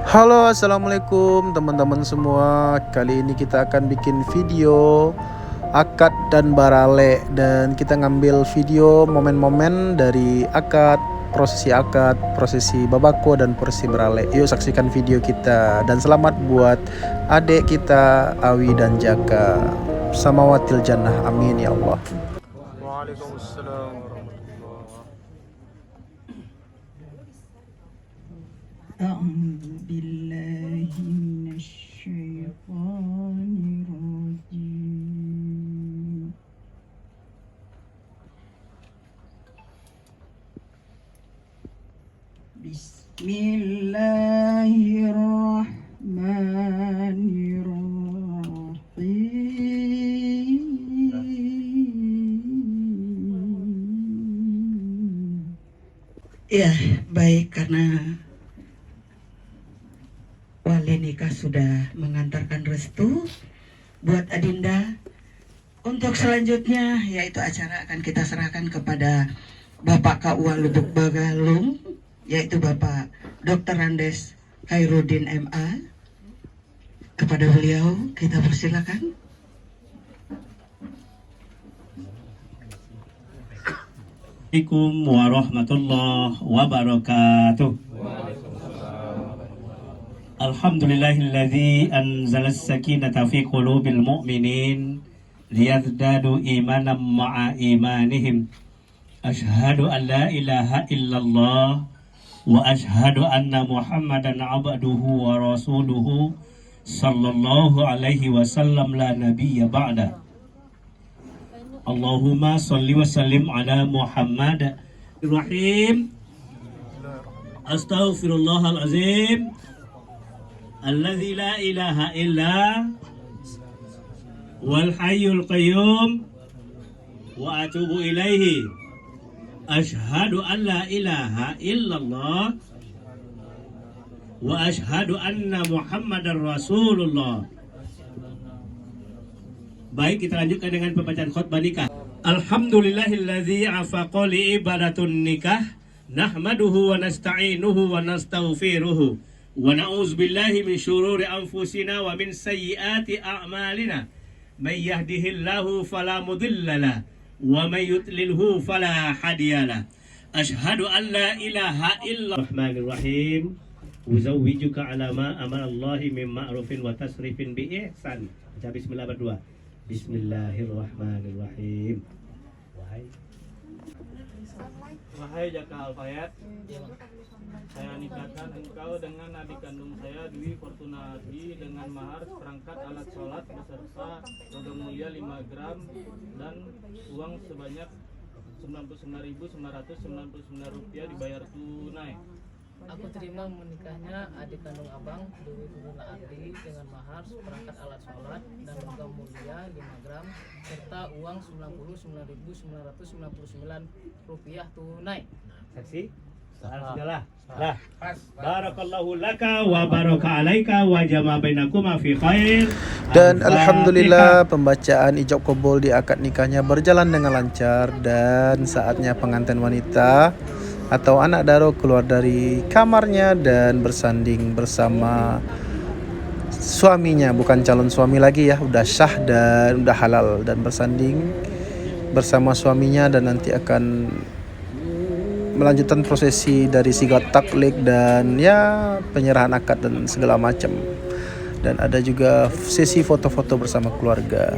Halo, assalamualaikum teman-teman semua. Kali ini kita akan bikin video akad dan barale, dan kita ngambil video momen-momen dari akad, prosesi babako dan prosesi barale. Yuk saksikan video kita, dan selamat buat adik kita Awi dan Jaka. Samawatil jannah, amin ya Allah. Waalaikumsalam warahmatullahi. أعوذ بالله من الشيطان الرجيم بسم الله الرحمن الرحيم. Ya, baik, karena wali nikah sudah mengantarkan restu buat Adinda. Untuk selanjutnya yaitu acara akan kita serahkan kepada Bapak KUA Lubuk Bagalung, yaitu Bapak Dr. Andes Khairuddin MA. Kepada beliau kita persilakan. Assalamualaikum warahmatullahi wabarakatuh. Alhamdulillahilladzi anzalas sakinata fi qulubil mu'minin liyazdadu imanan ma'a imanihim. Asyhadu an la ilaha illallah wa asyhadu anna Muhammadan abduhu wa rasuluhu sallallahu alaihi wasallam la nabiyya ba'da. Allahumma salli wa sallim ala Muhammad. Rahim. Astaghfirullahal azim. Alladzi la ilaha illa wal hayyul qayyum wa atubu ilaihi. Asyhadu an la ilaha illallah wa asyhadu anna Muhammadar Rasulullah. Baik, kita lanjutkan dengan pembacaan khutbah nikah. Alhamdulillahilladzi afaqa li ibadatun nikah. Nahmaduhu wa nasta'inuhu wa nastaghfiruhu. Wa na'udzu billahi min syururi anfusina wa min sayyiati a'malina. May yahdihillahu fala mudhillalah wa may yudlilhu fala hadiyalah. Asyhadu an la ilaha illallah. Rahmanir-rahim. Uzawwijuka ala ma amara Allah min ma'rufin wa tasrifin bi ihsan. Baca bismillah berdua. Bismillahirrahmanirrahim. Wahai Jaka Alfayat, saya nikahkan engkau dengan adik kandung saya Dwi Fortuna Ardi dengan mahar seperangkat alat sholat beserta logam mulia 5 gram dan uang sebanyak Rp99.999 dibayar tunai. Aku terima menikahnya adik kandung abang Dwi Fortuna Ardi dengan mahar seperangkat alat sholat dan logam mulia 5 gram serta uang Rp99.999 tunai. Saksi? Sudahlah. Lah. Barakallahu laka wa baraka alaika wa jama bainakuma fi khair. Dan alhamdulillah pembacaan ijab qabul di akad nikahnya berjalan dengan lancar, dan saatnya pengantin wanita atau anak daro keluar dari kamarnya dan bersanding bersama suaminya, bukan calon suami lagi ya, udah syah dan udah halal, dan bersanding bersama suaminya, dan nanti akan melanjutkan prosesi dari sigat taklik dan ya penyerahan akad dan segala macam, dan ada juga sesi foto-foto bersama keluarga.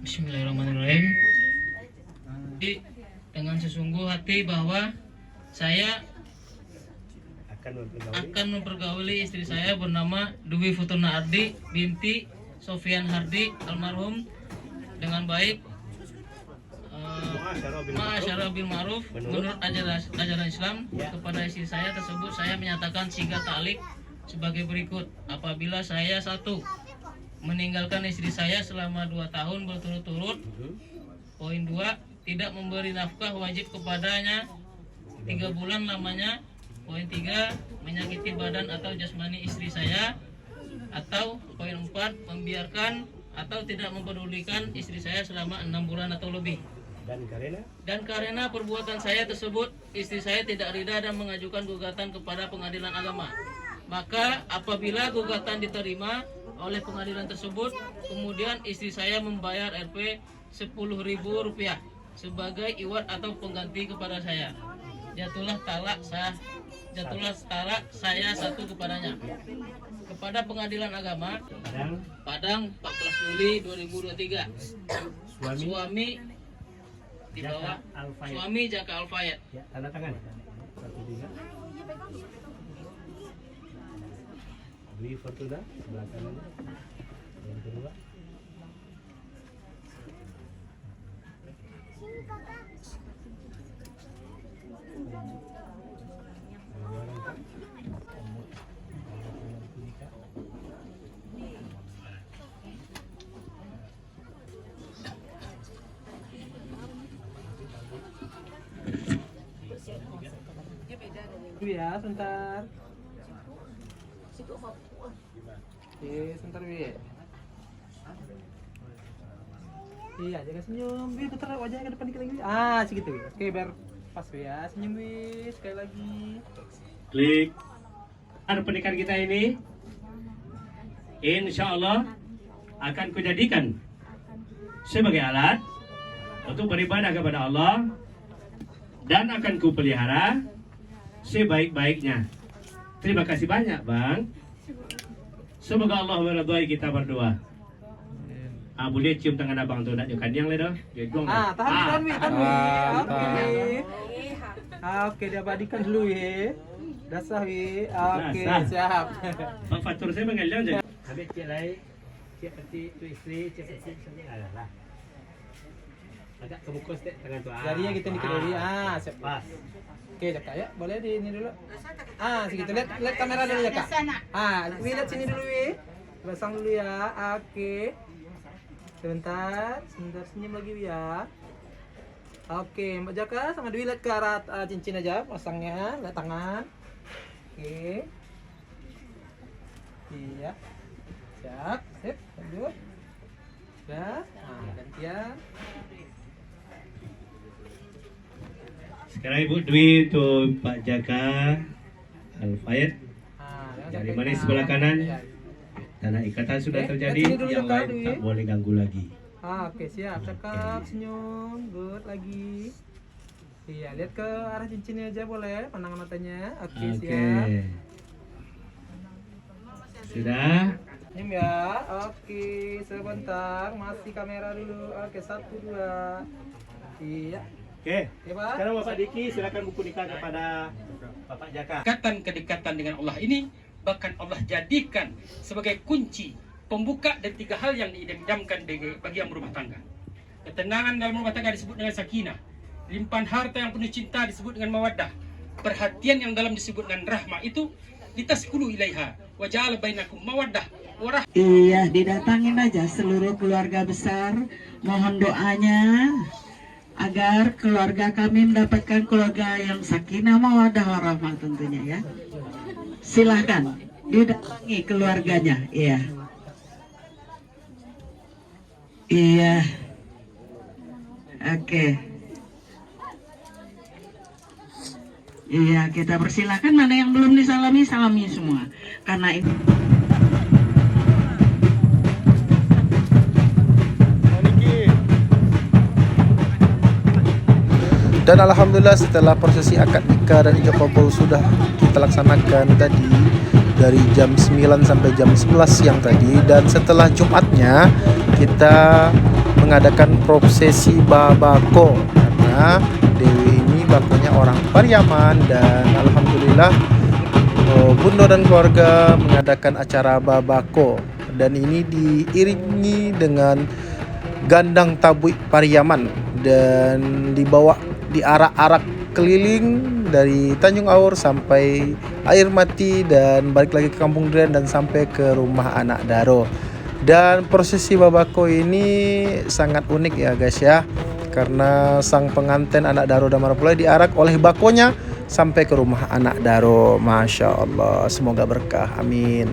Bismillahirrahmanirrahim. Dengan sesungguh hati bahwa saya akan mempergauli istri saya bernama Dwi Fortuna Ardi binti Sofian Hardi almarhum dengan baik, ma'asyara bil ma'ruf menurut ajaran Islam. Kepada istri saya tersebut saya menyatakan sigat ta'liq sebagai berikut. Apabila saya 1. meninggalkan istri saya selama 2 tahun berturut-turut. Poin 2, tidak memberi nafkah wajib kepadanya 3 bulan lamanya. Poin 3, menyakiti badan atau jasmani istri saya Atau poin 4, membiarkan atau tidak mempedulikan istri saya selama 6 bulan atau lebih. Dan karena perbuatan saya tersebut, istri saya tidak rida dan mengajukan gugatan kepada pengadilan agama. Maka apabila gugatan diterima oleh pengadilan tersebut, kemudian istri saya membayar Rp 10.000 sebagai iwat atau pengganti kepada saya. Jatuhlah talak saya satu kepadanya. Kepada pengadilan agama Padang 14 Juli 2023. Suami di bawah suami Jaka Alfayet. Ya, tanda tangan. 1 3. Dwi Fortuna sebelah kanan. Yang kedua. Ya, sebentar. Oke, sebentar, Wi. Iya, jaga senyum. Wi, putar wajahnya ke depan dikit lagi. Ah, segitu, Wi. Oke, biar pas, Wi, ya. Senyum, Wi. Sekali lagi. Klik. Pernikahan kita ini insya Allah akan kujadikan sebagai alat untuk beribadah kepada Allah dan akan kupelihara sebaik-baiknya. Terima kasih banyak, Bang. Semoga Allah meridhai kita berdua. Boleh cium tangan abang tu nak jokan yang le dah. Tahan, Wi, tahan, Wi. Oke. Oke, diabadikan dulu, Wi. Dasar, Wi. Oke, siap. Pak Fatur saya mengajar je. Habis cik lain, cik peti tu isteri, cik peti sini adalah. Agak ke muka sikit tangan tu. Jadinya kita nikah dulu. Siap. Pas. Oke, Jaka, ya. Boleh di ini dulu. Segitu. Lihat kamera dulu, Jaka. Wi, lihat sini dulu, Wi. Pasang dulu ya. Oke. Sebentar senyum lagi, Wi, ya. Oke, Mbak Jaka sama Dwi lihat ke arah cincin aja, pasangnya, lihat tangan. Oke. Iya. Siap, sip, lanjut. Udah, gantian. Sekarang Ibu Dwi tu Pak Jaka Alfayet. Jari manis sebelah kanan. Iya. Tanah ikatan sudah Oke, terjadi, lihat sini dulu, yang Jaka, lain Dwi. tak boleh ganggu lagi. Oke, siap, cakep, senyum, good lagi. Iya, lihat ke arah cincinnya aja boleh, pandangan matanya. Oke, siap. Sudah. Senyum ya. Oke, sebentar, masih kamera dulu. Oke, 1 2. Iya. Oke. Oke, Pak. Sekarang Bapak Diki silakan buku nikah kepada Bapak Jaka. Kedekatan dengan Allah ini bahkan Allah jadikan sebagai kunci pembuka dan 3 hal yang diidam-idamkan bagi yang berumah tangga. Ketenangan dalam rumah tangga disebut dengan sakinah. Limpahan harta yang penuh cinta disebut dengan mawaddah. Perhatian yang dalam disebut dengan rahmah itu litaskulu ilaiha wa ja'ala bainakum mawaddah wa rahmah. Iya, didatangin aja seluruh keluarga besar. Mohon doanya agar keluarga kami mendapatkan keluarga yang sakinah mawaddah warahmah tentunya ya. Silahkan didatangi keluarganya. Iya. Iya. Oke. Iya, kita persilahkan. Mana yang belum disalami, salami semua. Karena itu Dan alhamdulillah setelah prosesi akad nikah dan ijab kabul sudah kita laksanakan tadi dari jam 9 sampai jam 11 siang tadi, dan setelah Jumatnya kita mengadakan prosesi babako karena Dewi ini bakonya orang Pariaman, dan alhamdulillah Bundo dan keluarga mengadakan acara babako, dan ini diiringi dengan gandang tabuik Pariaman dan dibawa diarak-arak keliling dari Tanjung Aur sampai Air Mati dan balik lagi ke Kampung Durian dan sampai ke rumah anak Daro. Dan prosesi babako ini sangat unik ya guys ya, karena sang pengantin anak Daro dan Mempelai diarak oleh bakonya sampai ke rumah anak Daro. Masya Allah, semoga berkah, amin.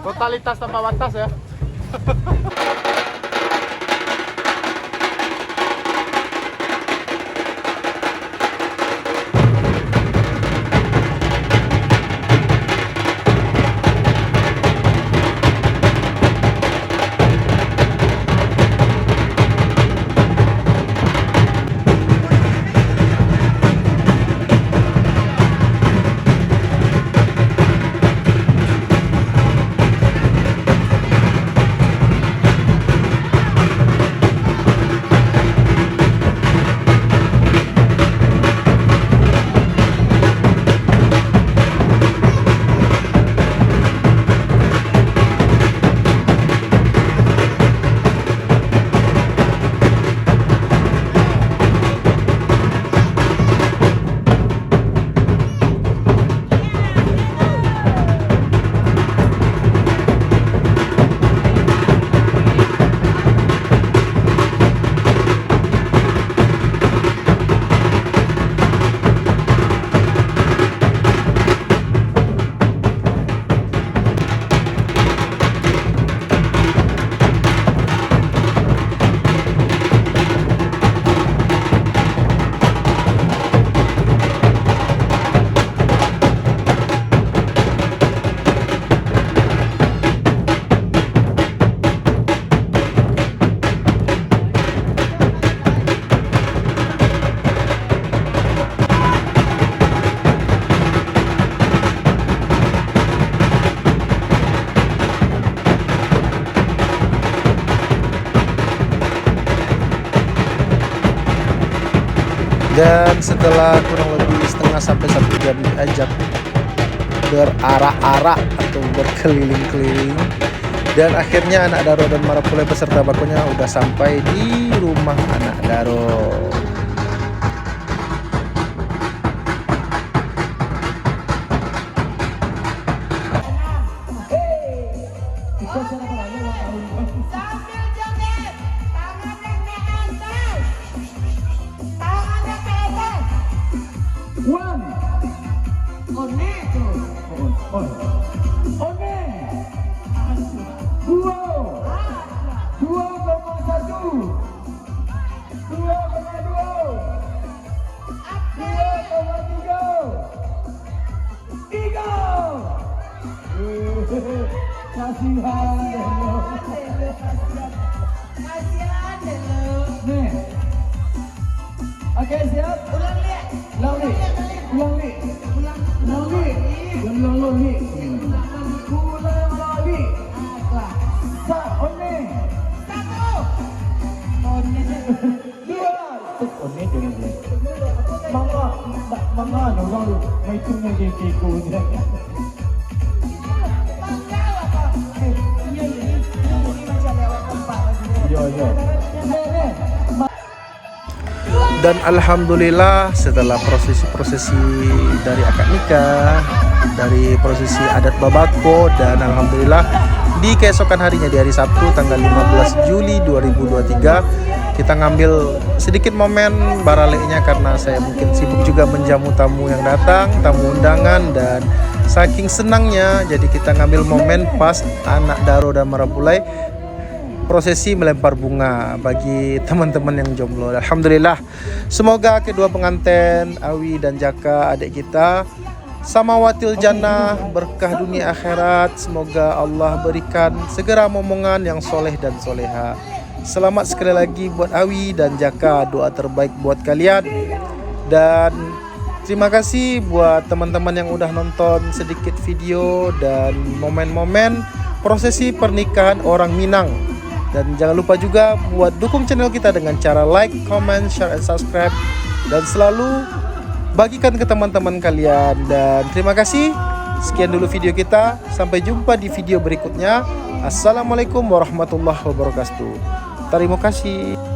Totalitas tanpa batas ya. Dan setelah kurang lebih setengah sampai 1 jam diajak berarak-arak atau berkeliling-keliling, dan akhirnya anak Daro dan Marapule peserta bakunya udah sampai di rumah anak Daro. Oke, siap? Ulang li. Ulang li. Ulang li. Ulang li. Ulang li. Ulang li. Sa one. Satu. One. Dua. Dan alhamdulillah setelah prosesi-prosesi dari akad nikah, dari prosesi adat babako, dan alhamdulillah di keesokan harinya di hari Sabtu tanggal 15 Juli 2023 kita ngambil sedikit momen baraleknya karena saya mungkin sibuk juga menjamu tamu yang datang, tamu undangan, dan saking senangnya jadi kita ngambil momen pas anak Daro dan Marapulai prosesi melempar bunga bagi teman-teman yang jomblo. Alhamdulillah, semoga kedua pengantin Awi dan Jaka adik kita samawatil jannah, berkah dunia akhirat. Semoga Allah berikan segera momongan yang soleh dan soleha. Selamat sekali lagi buat Awi dan Jaka, doa terbaik buat kalian. Dan terima kasih buat teman-teman yang udah nonton sedikit video dan momen-momen prosesi pernikahan orang Minang. Dan jangan lupa juga buat dukung channel kita dengan cara like, comment, share, and subscribe. Dan selalu bagikan ke teman-teman kalian. Dan terima kasih. Sekian dulu video kita. Sampai jumpa di video berikutnya. Assalamualaikum warahmatullahi wabarakatuh. Terima kasih.